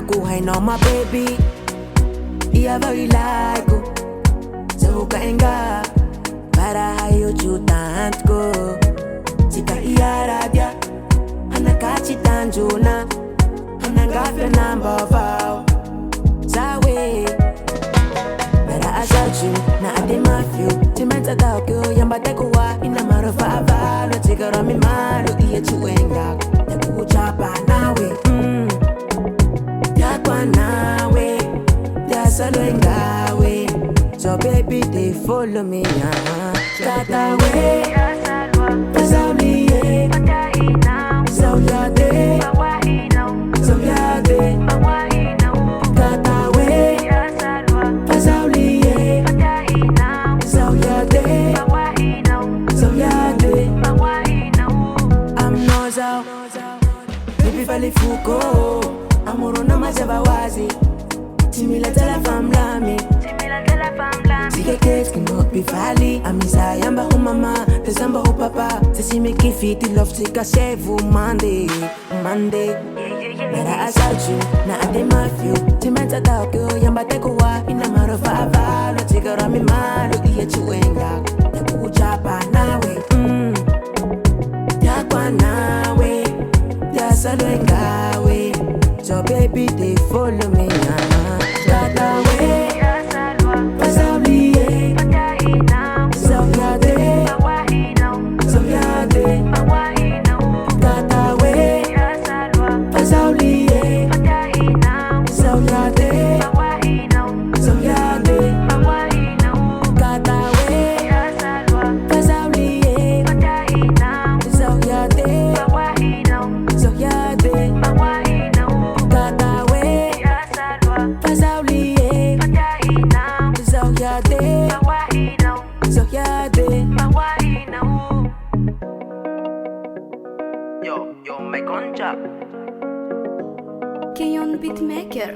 nakuhay no my baby iya very like so kaenga para hayo chutant ko sika iya radia anakachi tanjuna anangafya number foul sawe better assault you na ade mafio timenta tauko yamba tekuwa ina marofa avalo tigaro mi maru iya chuenga kuchapa nawe yakwa nawe yasalwengawe so baby they follow me kata we Pasauli so yade so yade kata we Pasauli so yade so yade I'm noza baby fali fuko amoro na majaba wazi timila tala famlami Sike kids cannot be valley Amisa yamba ho mama Tezamba ho papa Sisi me kifiti love tika shevu Monday Nara assault you Na ade mafio Timenta taokyo Yamba tekuwa Ina marofa avalo Tika rami malu Iya chuenga Yaku uchapa nawe Yakwa nawe Yasalwengawe So baby they follow me Kata we Pasauli so yade so yade kata we Pasauli so yade so yade kata we Pasauli so yade so yade kata we Pasauli so yade so yade Yo, my concha Kenyon Beatmaker.